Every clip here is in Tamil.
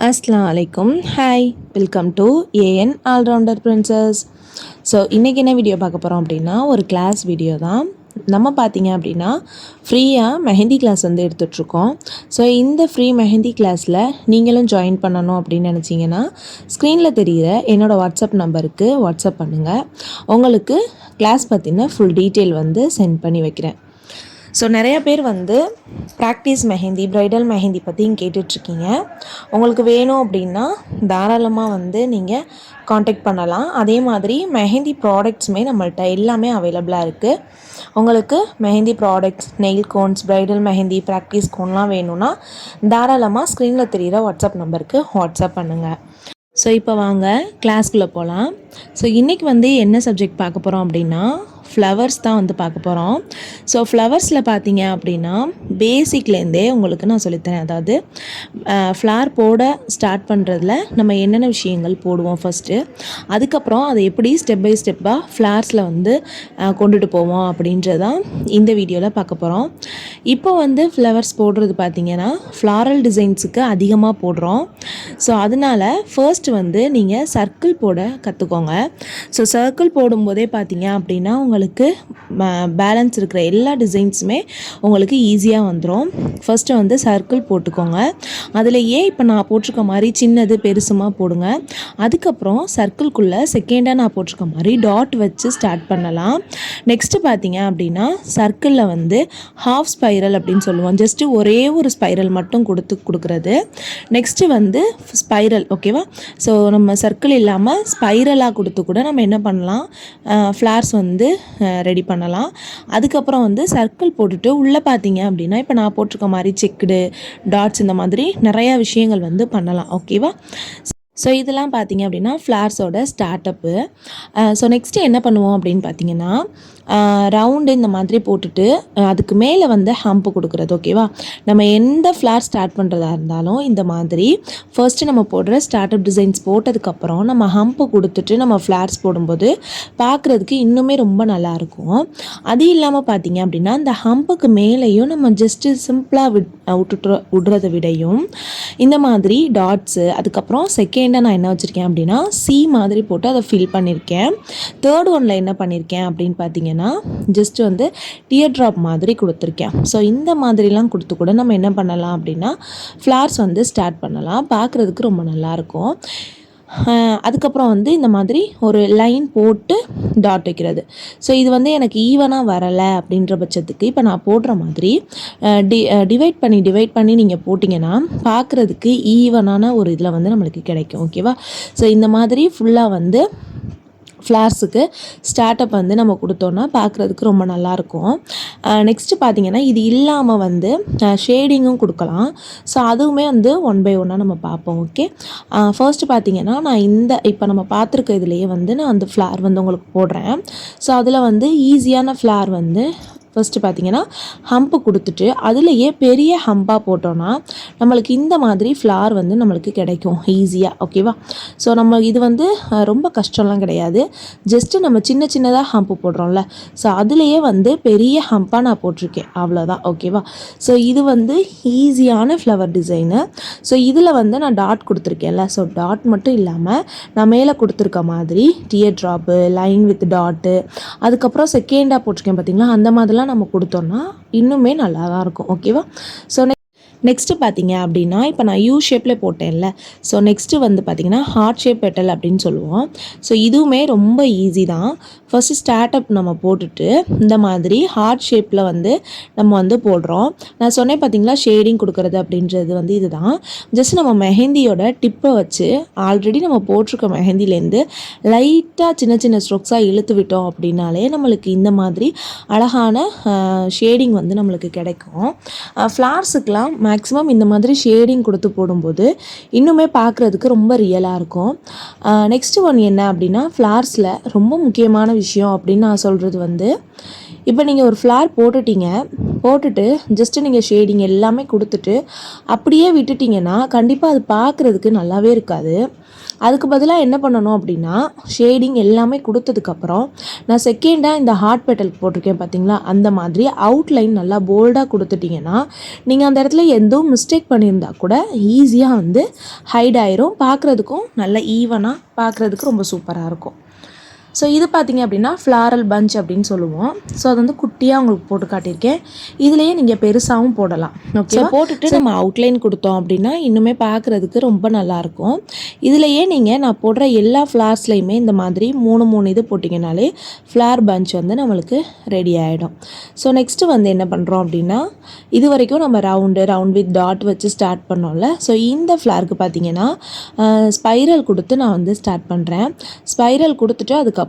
அஸ்ஸலாமு அலைக்கும். Hi, welcome to A N allrounder princess. So இன்றைக்கி என்ன வீடியோ பார்க்க போகிறோம் அப்படின்னா, ஒரு கிளாஸ் வீடியோ தான். நம்ம பார்த்தீங்க அப்படின்னா ஃப்ரீயாக மெஹந்தி கிளாஸ் வந்து எடுத்துகிட்ருக்கோம். ஸோ இந்த ஃப்ரீ மெஹந்தி கிளாஸில் நீங்களும் ஜாயின் பண்ணணும் அப்படின்னு நினச்சிங்கன்னா, ஸ்க்ரீனில் தெரிகிற என்னோடய வாட்ஸ்அப் நம்பருக்கு வாட்ஸ்அப் பண்ணுங்கள். உங்களுக்கு கிளாஸ் பற்றின ஃபுல் டீட்டெயில் வந்து சென்ட் பண்ணி வைக்கிறேன். ஸோ நிறையா பேர் வந்து ப்ராக்டிஸ் மெஹந்தி, ப்ரைடல் மெஹந்தி பற்றியும் கேட்டுட்ருக்கீங்க. உங்களுக்கு வேணும் அப்படின்னா தாராளமாக வந்து நீங்கள் காண்டாக்ட் பண்ணலாம். அதே மாதிரி மெஹந்தி ப்ராடக்ட்ஸுமே நம்மள்ட்ட எல்லாமே அவைலபிளாக இருக்குது. உங்களுக்கு mehndi products, nail cones, bridal mehndi, practice கோன்லாம் வேணும்னா தாராளமாக ஸ்க்ரீனில் தெரிகிற வாட்ஸ்அப் நம்பருக்கு வாட்ஸ்அப் பண்ணுங்கள். ஸோ இப்போ வாங்க கிளாஸ்க்குள்ளே போகலாம். ஸோ இன்றைக்கி வந்து என்ன சப்ஜெக்ட் பார்க்க போகிறோம் அப்படின்னா, ஃப்ளவர்ஸ் தான் வந்து பார்க்க போகிறோம். ஸோ ஃப்ளவர்ஸில் பார்த்தீங்க அப்படின்னா பேசிக்லேருந்தே உங்களுக்கு நான் சொல்லித்தரேன். அதாவது ஃப்ளார் போட ஸ்டார்ட் பண்ணுறதுல நம்ம என்னென்ன விஷயங்கள் போடுவோம் ஃபஸ்ட்டு, அதுக்கப்புறம் அதை எப்படி ஸ்டெப் பை ஸ்டெப்பாக ஃப்ளார்ஸில் வந்து கொண்டுட்டு போவோம் அப்படின்றதான் இந்த வீடியோவில் பார்க்க போகிறோம். இப்போ வந்து ஃப்ளவர்ஸ் போடுறது பார்த்திங்கன்னா ஃப்ளாரல் டிசைன்ஸுக்கு அதிகமாக போடுறோம். ஸோ அதனால் ஃபர்ஸ்ட் வந்து நீங்கள் சர்க்கிள் போட கற்றுக்கோங்க. ஸோ சர்க்கிள் போடும்போதே பார்த்தீங்க அப்படின்னா உங்களுக்கு பேலன்ஸ் இருக்கிற எல்லா டிசைன்ஸுமே உங்களுக்கு ஈஸியாக வந்துடும். ஃபஸ்ட்டு வந்து சர்க்கிள் போட்டுக்கோங்க. அதிலேயே இப்போ நான் போட்டிருக்க மாதிரி சின்னது பெருசுமாக போடுங்க. அதுக்கப்புறம் சர்க்கிள்குள்ளே செகண்டாக நான் போட்டிருக்க மாதிரி டாட் வச்சு ஸ்டார்ட் பண்ணலாம். நெக்ஸ்ட்டு பார்த்தீங்க அப்படின்னா சர்க்கிளில் வந்து ஹாஃப் ஸ்பைரல் அப்படின்னு சொல்லுவோம். ஜஸ்ட்டு ஒரே ஒரு ஸ்பைரல் மட்டும் கொடுக்குறது. நெக்ஸ்ட்டு வந்து ஸ்பைரல், ஓகேவா? ஸோ நம்ம சர்க்கிள் இல்லாமல் ஸ்பைரலாக கொடுத்து கூட நம்ம என்ன பண்ணலாம், ஃப்ளார்ஸ் வந்து ரெடி பண்ணலாம். அதுக்கப்புறம் வந்து சர்க்கிள் போட்டுட்டு உள்ளே பார்த்தீங்க அப்படின்னா இப்போ நான் போட்டிருக்க மாதிரி செக்குடு, டாட்ஸ், இந்த மாதிரி நிறையா விஷயங்கள் வந்து பண்ணலாம், ஓகேவா? ஸோ இதெல்லாம் பார்த்தீங்க அப்படின்னா ஃப்ளார்ஸோட ஸ்டார்டப்பு. ஸோ நெக்ஸ்ட்டு என்ன பண்ணுவோம் அப்படின்னு பார்த்தீங்கன்னா, ரவுண்டு இந்த மாதிரி போட்டுட்டு அதுக்கு மேலே வந்து ஹம்ப்பு கொடுக்குறது, ஓகேவா? நம்ம எந்த ஃப்ளார் ஸ்டார்ட் பண்ணுறதா இருந்தாலும் இந்த மாதிரி ஃபர்ஸ்ட்டு நம்ம போடுற ஸ்டார்டப் டிசைன்ஸ் போட்டதுக்கப்புறம் நம்ம ஹம்ப்பு கொடுத்துட்டு நம்ம ஃப்ளார்ஸ் போடும்போது பார்க்குறதுக்கு இன்னுமே ரொம்ப நல்லாயிருக்கும். அது இல்லாமல் பார்த்தீங்க அப்படின்னா இந்த ஹம்புக்கு மேலேயும் நம்ம ஜஸ்ட்டு சிம்பிளாக விடுறதை விடையும் இந்த மாதிரி டாட்ஸு, அதுக்கப்புறம் செகண்டாக நான் என்ன வச்சுருக்கேன் அப்படின்னா சி மாதிரி போட்டு அதை ஃபில் பண்ணியிருக்கேன். தேர்ட் ஒன்னில் என்ன பண்ணியிருக்கேன் அப்படின்னு பார்த்தீங்கன்னா ஜஸ்ட் வந்து டியர் ட்ராப் மாதிரி கொடுத்துருக்கேன். ஸோ இந்த மாதிரிலாம் கொடுத்து கூட நம்ம என்ன பண்ணலாம் அப்படின்னா ஃப்ளார்ஸ் வந்து ஸ்டார்ட் பண்ணலாம். பார்க்குறதுக்கு ரொம்ப நல்லாயிருக்கும். அதுக்கப்புறம் வந்து இந்த மாதிரி ஒரு லைன் போட்டு டாட் வைக்கிறது. ஸோ இது வந்து எனக்கு ஈவனாக வரலை அப்படின்ற பட்சத்துக்கு இப்போ நான் போடுற மாதிரி டிவைட் பண்ணி நீங்கள் போட்டிங்கன்னா பார்க்குறதுக்கு ஈவனான ஒரு இதில் வந்து நம்மளுக்கு கிடைக்கும், ஓகேவா? ஸோ இந்த மாதிரி ஃபுல்லாக வந்து ஃப்ளார்ஸுக்கு ஸ்டார்டப் வந்து நம்ம கொடுத்தோன்னா பார்க்குறதுக்கு ரொம்ப நல்லாயிருக்கும். நெக்ஸ்ட்டு பார்த்திங்கன்னா இது இல்லாமல் வந்து ஷேடிங்கும் கொடுக்கலாம். ஸோ அதுவுமே வந்து ஒன் பை ஒன்னாக நம்ம பார்ப்போம், ஓகே? ஃபர்ஸ்ட்டு பார்த்திங்கன்னா நான் இப்போ நம்ம பார்த்துருக்க இதுலேயே வந்து நான் அந்த ஃப்ளார் வந்து உங்களுக்கு போடுறேன். ஸோ அதில் வந்து ஈஸியான ஃப்ளார் வந்து ஃபஸ்ட்டு பார்த்திங்கன்னா ஹம்ப்பு கொடுத்துட்டு அதுலேயே பெரிய ஹம்பாக போட்டோன்னா நம்மளுக்கு இந்த மாதிரி ஃப்ளார் வந்து நம்மளுக்கு கிடைக்கும் ஈஸியாக, ஓகேவா? ஸோ நம்ம இது வந்து ரொம்ப கஷ்டம்லாம் கிடையாது. ஜஸ்ட்டு நம்ம சின்ன சின்னதாக ஹம்ப்பு போடுறோம்ல, ஸோ அதுலேயே வந்து பெரிய ஹம்பாக நான் போட்டிருக்கேன், அவ்வளோதான், ஓகேவா? ஸோ இது வந்து ஈஸியான ஃப்ளவர் டிசைனு. ஸோ இதில் வந்து நான் டாட் கொடுத்துருக்கேன்ல, ஸோ டாட் மட்டும் இல்லாமல் நான் மேலே கொடுத்துருக்க மாதிரி tear drop, line with dot, அதுக்கப்புறம் செகண்டாக போட்டிருக்கேன் பார்த்திங்களா, அந்த மாதிரிலாம் நம்ம கொடுத்தோன்னா இன்னுமே நல்லா தான் இருக்கும், ஓகேவா? ஸோ நெக்ஸ்ட்டு பார்த்தீங்க அப்படின்னா இப்போ நான் யூ ஷேப்பில் போட்டேன்ல, ஸோ நெக்ஸ்ட்டு வந்து பார்த்திங்கன்னா ஹார்ட் ஷேப் பெட்டல் அப்படின்னு சொல்லுவோம். ஸோ இதுவுமே ரொம்ப ஈஸி தான். ஃபஸ்ட்டு ஸ்டார்டப் நம்ம போட்டுட்டு இந்த மாதிரி ஹார்ட் ஷேப்பில் வந்து நம்ம வந்து போடுறோம். நான் சொன்னேன் பார்த்திங்களா ஷேடிங் கொடுக்குறது அப்படின்றது வந்து இதுதான். ஜஸ்ட் நம்ம மெஹந்தியோட டிப்பை வச்சு ஆல்ரெடி நம்ம போட்டிருக்க மெஹந்திலேருந்து லைட்டாக சின்ன சின்ன ஸ்ட்ரோக்ஸாக இழுத்து விட்டோம் அப்படின்னாலே நம்மளுக்கு இந்த மாதிரி அழகான ஷேடிங் வந்து நம்மளுக்கு கிடைக்கும். ஃப்ளார்ஸுக்கெலாம் மேக்ஸிமம் இந்த மாதிரி ஷேடிங் கொடுத்து போடும்போது இன்னுமே பார்க்குறதுக்கு ரொம்ப ரியலாக இருக்கும். நெக்ஸ்ட்டு ஒன் என்ன அப்படின்னா ஃப்ளார்ஸில் ரொம்ப முக்கியமான விஷயம் அப்படின்னு நான் சொல்கிறது வந்து, இப்போ நீங்கள் ஒரு ஃப்ளார் போட்டுட்டு ஜஸ்ட்டு நீங்கள் ஷேடிங் எல்லாமே கொடுத்துட்டு அப்படியே விட்டுட்டிங்கன்னா கண்டிப்பாக அது பார்க்குறதுக்கு நல்லாவே இருக்காது. அதுக்கு பதிலாக என்ன பண்ணணும் அப்படின்னா, ஷேடிங் எல்லாமே கொடுத்ததுக்கப்புறம் நான் செகண்டாக இந்த ஹார்ட் பெட்டல் போட்டிருக்கேன் பார்த்தீங்களா, அந்த மாதிரி அவுட்லைன் நல்லா போல்டாக கொடுத்துட்டிங்கன்னா நீங்கள் அந்த இடத்துல எதுவும் மிஸ்டேக் பண்ணியிருந்தா கூட ஈஸியாக வந்து ஹைட் ஆயிரும். பார்க்குறதுக்கும் நல்ல ஈவனாக பார்க்குறதுக்கு ரொம்ப சூப்பராக இருக்கும். ஸோ இது பார்த்திங்க அப்படின்னா ஃப்ளாரல் பஞ்ச் அப்படின்னு சொல்லுவோம். ஸோ அது வந்து குட்டியாக உங்களுக்கு போட்டு காட்டியிருக்கேன். இதுலேயே நீங்கள் பெருசாகவும் போடலாம். ஓகே, போட்டுட்டு நம்ம அவுட்லைன் கொடுத்தோம் அப்படின்னா இன்னுமே பார்க்குறதுக்கு ரொம்ப நல்லாயிருக்கும். இதுலேயே நீங்கள் நான் போடுற எல்லா ஃப்ளார்ஸ்லையுமே இந்த மாதிரி 3 இது போட்டிங்கனாலே ஃப்ளார் பஞ்ச் வந்து நம்மளுக்கு ரெடி ஆகிடும். ஸோ நெக்ஸ்ட்டு வந்து என்ன பண்ணுறோம் அப்படின்னா, இது வரைக்கும் நம்ம ரவுண்ட் வித் டாட் வச்சு ஸ்டார்ட் பண்ணோம்ல. ஸோ இந்த ஃப்ளாருக்கு பார்த்திங்கன்னா ஸ்பைரல் கொடுத்து நான் வந்து ஸ்டார்ட் பண்ணுறேன். ஸ்பைரல் கொடுத்துட்டு அதுக்கப்புறம்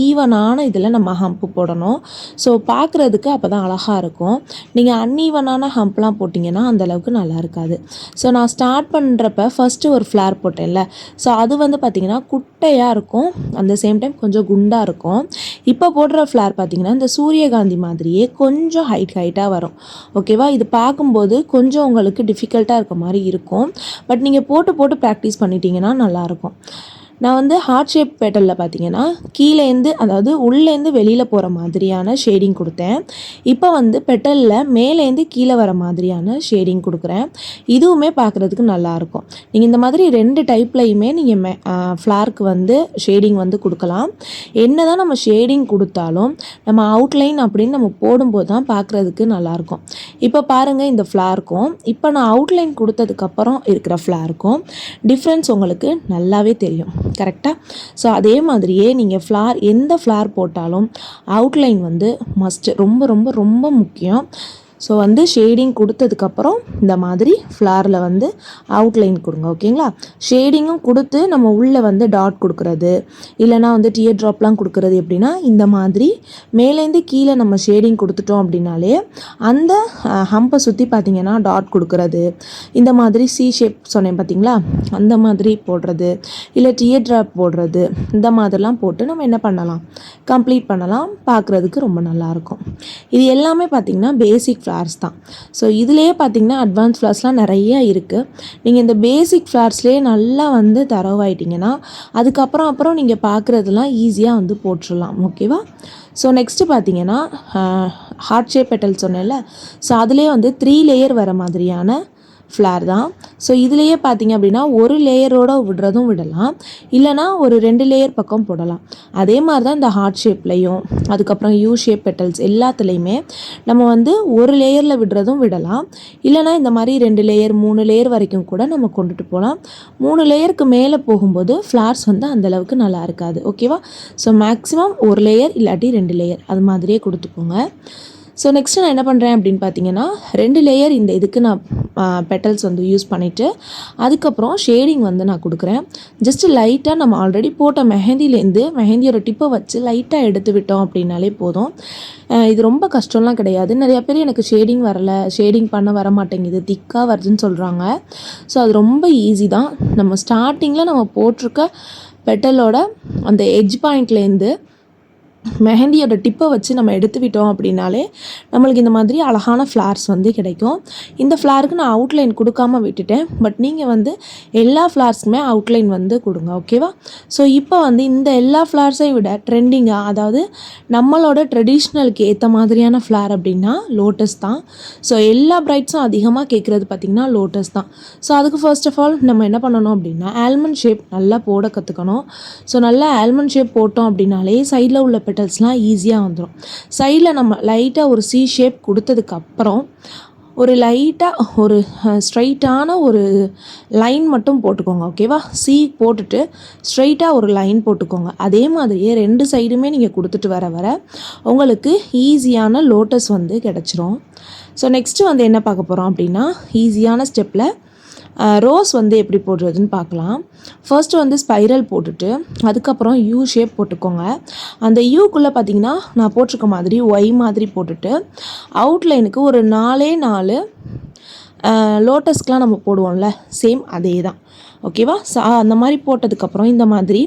ஈவனான இதில் நம்ம ஹம்ப்பு போடணும். ஸோ பார்க்குறதுக்கு அப்போ தான் அழகாக இருக்கும். நீங்கள் அன்ஈவனான ஹம்ப்லாம் போட்டிங்கன்னா அந்தளவுக்கு நல்லா இருக்காது. ஸோ நான் ஸ்டார்ட் பண்ணுறப்ப ஃபஸ்ட்டு ஒரு ஃப்ளார் போட்டேன்ல, ஸோ அது வந்து பார்த்திங்கன்னா குட்டையாக இருக்கும், அந்த சேம் டைம் கொஞ்சம் குண்டாக இருக்கும். இப்போ போடுற ஃப்ளார் பார்த்திங்கன்னா இந்த சூரியகாந்தி மாதிரியே கொஞ்சம் ஹைட்டாக வரும். ஓகேவா, இது பார்க்கும்போது கொஞ்சம் உங்களுக்கு டிஃபிகல்ட்டாக இருக்க மாதிரி இருக்கும். பட் நீங்கள் போட்டு ப்ராக்டிஸ் பண்ணிட்டீங்கன்னா நல்லாயிருக்கும். நான் வந்து ஹார்ட் ஷேப் பெட்டலில் பார்த்தீங்கன்னா கீழேருந்து, அதாவது உள்ளேருந்து வெளியில் போகிற மாதிரியான ஷேடிங் கொடுத்தேன். இப்போ வந்து பெட்டலில் மேலேருந்து கீழே வர மாதிரியான ஷேடிங் கொடுக்குறேன். இதுவுமே பார்க்குறதுக்கு நல்லாயிருக்கும். நீங்கள் இந்த மாதிரி 2 டைப்லையுமே நீங்கள் ஃப்ளார்க்கு வந்து ஷேடிங் வந்து கொடுக்கலாம். என்ன தான் நம்ம ஷேடிங் கொடுத்தாலும் நம்ம அவுட்லைன் அப்படின்னு நம்ம போடும்போது தான் பார்க்குறதுக்கு நல்லாயிருக்கும். இப்போ பாருங்கள், இந்த ஃப்ளார்க்கும் இப்போ நான் அவுட்லைன் கொடுத்ததுக்கப்புறம் இருக்கிற ஃப்ளார்க்கும் டிஃப்ரென்ஸ் உங்களுக்கு நல்லாவே தெரியும். கரெக்டாக? ஸோ அதே மாதிரியே நீங்கள் எந்த ஃப்ளார் போட்டாலும் அவுட்லைன் வந்து மஸ்ட்டு, ரொம்ப ரொம்ப ரொம்ப முக்கியம். ஸோ வந்து ஷேடிங் கொடுத்ததுக்கப்புறம் இந்த மாதிரி ஃப்ளாரில் வந்து அவுட்லைன் கொடுங்க. ஓகேங்களா, ஷேடிங்கும் கொடுத்து நம்ம உள்ளே வந்து டாட் கொடுக்குறது, இல்லைனா வந்து டியர் ட்ராப்லாம் கொடுக்குறது எப்படின்னா, இந்த மாதிரி மேலேருந்து கீழே நம்ம ஷேடிங் கொடுத்துட்டோம் அப்படின்னாலே அந்த ஹம்பை சுற்றி பார்த்திங்கன்னா டாட் கொடுக்குறது, இந்த மாதிரி சி ஷேப் சொன்னேன் பார்த்திங்களா, அந்த மாதிரி போடுறது, இல்லை டியர் ட்ராப் போடுறது, இந்த மாதிரிலாம் போட்டு நம்ம என்ன பண்ணலாம், கம்ப்ளீட் பண்ணலாம். பார்க்குறதுக்கு ரொம்ப நல்லாயிருக்கும். இது எல்லாமே பார்த்திங்கன்னா பேசிக் ஃப்ளார்ஸ் தான். ஸோ இதுலேயே பார்த்திங்கன்னா அட்வான்ஸ் ஃப்ளார்ஸ்லாம் நிறைய இருக்குது. நீங்கள் இந்த பேசிக் ஃப்ளார்ஸ்லேயே நல்லா வந்து தரவாயிட்டிங்கன்னா அதுக்கப்புறம் நீங்கள் பார்க்குறதுலாம் ஈஸியாக வந்து போட்டுடலாம். ஓகேவா? ஸோ நெக்ஸ்ட்டு பார்த்திங்கன்னா ஹார்ட் ஷேப் பெட்டல் சொன்னேன்ல, ஸோ அதுலேயே வந்து 3 லேயர் வர மாதிரியான ஃப்ளார் தான். ஸோ இதுலேயே பார்த்திங்க அப்படின்னா ஒரு லேயரோடு விடுறதும் விடலாம், இல்லைனா ஒரு 2 லேயர் பக்கம் போடலாம். அதே மாதிரி தான் இந்த ஹார்ட் ஷேப்லேயும் அதுக்கப்புறம் யூ ஷேப் பெட்டல்ஸ் எல்லாத்துலேயுமே நம்ம வந்து ஒரு லேயரில் விடுறதும் விடலாம், இல்லைனா இந்த மாதிரி 2 லேயர் 3 லேயர் வரைக்கும் கூட நம்ம கொண்டுட்டு போகலாம். 3 லேயருக்கு மேலே போகும்போது ஃப்ளார்ஸ் வந்து அந்தளவுக்கு நல்லா இருக்காது. ஓகேவா? ஸோ மேக்ஸிமம் ஒரு லேயர் இல்லாட்டி 2 லேயர் அது மாதிரியே கொடுத்துக்கோங்க. ஸோ நெக்ஸ்ட்டு நான் என்ன பண்ணுறேன் அப்படின்னு பார்த்தீங்கன்னா, 2 லேயர் இந்த இதுக்கு நான் பெட்டல்ஸ் வந்து யூஸ் பண்ணிவிட்டு அதுக்கப்புறம் ஷேடிங் வந்து நான் கொடுக்குறேன். ஜஸ்ட்டு லைட்டாக நம்ம ஆல்ரெடி போட்ட மெஹந்தியோட டிப்பை வச்சு லைட்டாக எடுத்து விட்டோம் அப்படின்னாலே போதும். இது ரொம்ப கஷ்டம்லாம் கிடையாது. நிறையா பேர் எனக்கு ஷேடிங் பண்ண வர மாட்டேங்குது, திக்காக வருதுன்னு சொல்கிறாங்க. ஸோ அது ரொம்ப ஈஸி தான். நம்ம ஸ்டார்டிங்கில் நம்ம போட்டிருக்க பெட்டலோட அந்த எட்ஜ் பாயிண்ட்லேருந்து மெஹந்தியோட டிப்பை வச்சு நம்ம எடுத்து விட்டோம் அப்படின்னாலே நம்மளுக்கு இந்த மாதிரி அழகான ஃப்ளார்ஸ் வந்து கிடைக்கும். இந்த ஃப்ளாருக்கு நான் அவுட்லைன் கொடுக்காம விட்டுட்டேன், பட் நீங்கள் வந்து எல்லா ஃப்ளார்ஸுமே அவுட்லைன் வந்து கொடுங்க. ஓகேவா? ஸோ இப்போ வந்து இந்த எல்லா ஃப்ளார்ஸையும் விட ட்ரெண்டிங்காக, அதாவது நம்மளோட ட்ரெடிஷ்னலுக்கு ஏற்ற மாதிரியான ஃப்ளார் அப்படின்னா லோட்டஸ் தான். ஸோ எல்லா பிரைட்ஸும் அதிகமாக கேட்குறது பார்த்திங்கன்னா லோட்டஸ் தான். ஸோ அதுக்கு ஃபர்ஸ்ட் ஆஃப் ஆல் நம்ம என்ன பண்ணணும் அப்படின்னா, ஆல்மண்ட் ஷேப் நல்லா போட கற்றுக்கணும். ஸோ நல்லா ஆல்மண்ட் ஷேப் போட்டோம் அப்படின்னாலே சைடில் உள்ள பெட்டல்ஸ்லாம் ஈஸியாக வந்துடும். சைடில் நம்ம லைட்டாக ஒரு சி ஷேப் கொடுத்ததுக்கப்புறம் ஒரு லைட்டாக ஒரு ஸ்ட்ரைட்டான ஒரு லைன் மட்டும் போட்டுக்கோங்க. ஓகேவா? சி போட்டுட்டு ஸ்ட்ரைட்டாக ஒரு லைன் போட்டுக்கோங்க. அதே மாதிரியே 2 சைடுமே நீங்கள் கொடுத்துட்டு வர உங்களுக்கு ஈஸியான லோட்டஸ் வந்து கிடச்சிரும். ஸோ நெக்ஸ்ட்டு வந்து என்ன பார்க்க போகிறோம் அப்படின்னா, ஈஸியான ஸ்டெப்பில் ரோஸ் வந்து எப்படி போடுறதுன்னு பார்க்கலாம். ஃபர்ஸ்ட்டு வந்து ஸ்பைரல் போட்டுட்டு அதுக்கப்புறம் யூ ஷேப் போட்டுக்கோங்க. அந்த யூக்குள்ளே பார்த்திங்கன்னா நான் போட்டிருக்க மாதிரி ஒய் மாதிரி போட்டுட்டு அவுட்லைனுக்கு ஒரு 4 லோட்டஸ்க்கெலாம் நம்ம போடுவோம்ல, சேம் அதே தான். ஓகேவா? ஸோ அந்த மாதிரி போட்டதுக்கப்புறம் இந்த மாதிரி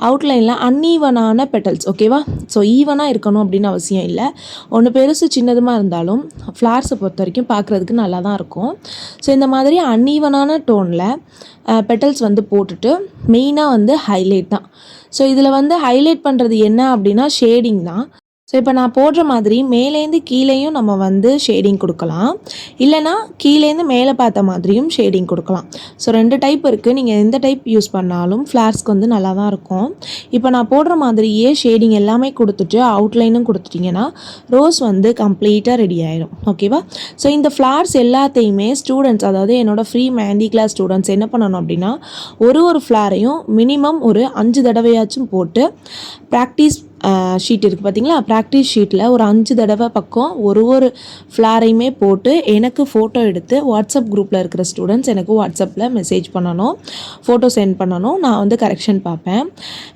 அவுட்லைனில் அன்ஈவனான பெட்டல்ஸ். ஓகேவா? ஸோ ஈவனாக இருக்கணும் அப்படின்னு அவசியம் இல்லை. ஒன்று பெருசு சின்னதுமாக இருந்தாலும் ஃப்ளார்ஸை பொறுத்த வரைக்கும் பார்க்குறதுக்கு நல்லா தான் இருக்கும். ஸோ இந்த மாதிரி அன்ஈவனான டோனில் பெட்டல்ஸ் வந்து போட்டுட்டு மெயினாக வந்து ஹைலைட் தான். ஸோ இதில் வந்து ஹைலைட் பண்ணுறது என்ன அப்படின்னா ஷேடிங் தான். ஸோ இப்போ நான் போடுற மாதிரி மேலேருந்து கீழேயும் நம்ம வந்து ஷேடிங் கொடுக்கலாம், இல்லைனா கீழேருந்து மேலே பார்த்த மாதிரியும் ஷேடிங் கொடுக்கலாம். ஸோ 2 டைப் இருக்குது. நீங்கள் எந்த டைப் யூஸ் பண்ணாலும் ஃப்ளார்ஸ்க்கு வந்து நல்லா தான் இருக்கும். இப்போ நான் போடுற மாதிரியே ஷேடிங் எல்லாமே கொடுத்துட்டு அவுட்லைனும் கொடுத்துட்டிங்கன்னா ரோஸ் வந்து கம்ப்ளீட்டாக ரெடி ஆயிடும். ஓகேவா? ஸோ இந்த ஃப்ளார்ஸ் எல்லாத்தையுமே ஸ்டூடெண்ட்ஸ், அதாவது என்னோடய ஃப்ரீ மெஹந்தி கிளாஸ் ஸ்டூடெண்ட்ஸ் என்ன பண்ணணும் அப்படின்னா ஒரு ஃப்ளாரையும் மினிமம் ஒரு 5 தடவையாச்சும் போட்டு ப்ராக்டிஸ் ஷீட் இருக்குது பார்த்தீங்களா, ப்ராக்டிஸ் ஷீட்டில் ஒரு 5 தடவை பக்கம் ஒரு ஃப்ளாரையுமே போட்டு எனக்கு ஃபோட்டோ எடுத்து வாட்ஸ்அப் குரூப்பில் இருக்கிற ஸ்டூடெண்ட்ஸ் எனக்கு வாட்ஸ்அப்பில் மெசேஜ் பண்ணணும், ஃபோட்டோ சென்ட் பண்ணணும். நான் வந்து கரெக்ஷன் பார்ப்பேன்.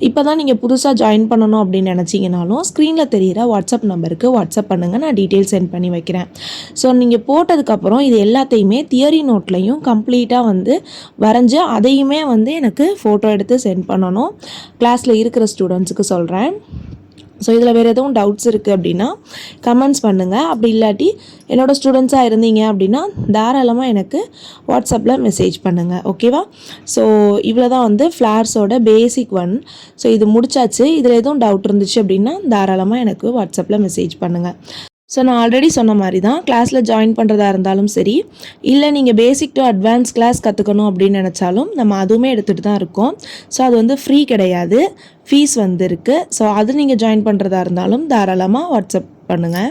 இப்போ தான் நீங்கள் புதுசாக ஜாயின் பண்ணணும் அப்படின்னு நினச்சிங்கனாலும் ஸ்க்ரீனில் தெரிகிற வாட்ஸ்அப் நம்பருக்கு வாட்ஸ்அப் பண்ணுங்கள், நான் டீட்டெயில் சென்ட் பண்ணி வைக்கிறேன். ஸோ நீங்கள் போட்டதுக்கப்புறம் இது எல்லாத்தையுமே தியரி நோட்லையும் கம்ப்ளீட்டாக வந்து வரைஞ்சி அதையுமே வந்து எனக்கு ஃபோட்டோ எடுத்து சென்ட் பண்ணணும். கிளாஸில் இருக்கிற ஸ்டூடெண்ட்ஸுக்கு சொல்கிறேன். ஸோ இதில் வேறு எதுவும் டவுட்ஸ் இருக்குது அப்படின்னா கமெண்ட்ஸ் பண்ணுங்கள். அப்படி இல்லாட்டி என்னோடய ஸ்டூடெண்ட்ஸாக இருந்தீங்க அப்படின்னா தாராளமாக எனக்கு வாட்ஸ்அப்பில் மெசேஜ் பண்ணுங்கள். ஓகேவா? ஸோ இவ்வளோ தான் வந்து ஃப்ளார்ஸோட பேசிக் ஒன். ஸோ இது முடிச்சாச்சு. இதில் எதுவும் டவுட் இருந்துச்சு அப்படின்னா தாராளமாக எனக்கு வாட்ஸ்அப்பில் மெசேஜ் பண்ணுங்கள். ஸோ நான் ஆல்ரெடி சொன்ன மாதிரி தான், கிளாஸில் ஜாயின் பண்ணுறதா இருந்தாலும் சரி, இல்லை நீங்கள் பேசிக் டு அட்வான்ஸ் கிளாஸ் கற்றுக்கணும் அப்படின்னு நினச்சாலும் நம்ம அதுவுமே எடுத்துகிட்டு தான் இருக்கோம். ஸோ அது வந்து ஃப்ரீ கிடையாது, ஃபீஸ் வந்து இருக்குது. ஸோ அது நீங்கள் ஜாயின் பண்ணுறதா இருந்தாலும் தாராளமாக வாட்ஸ்அப் பண்ணுங்கள்.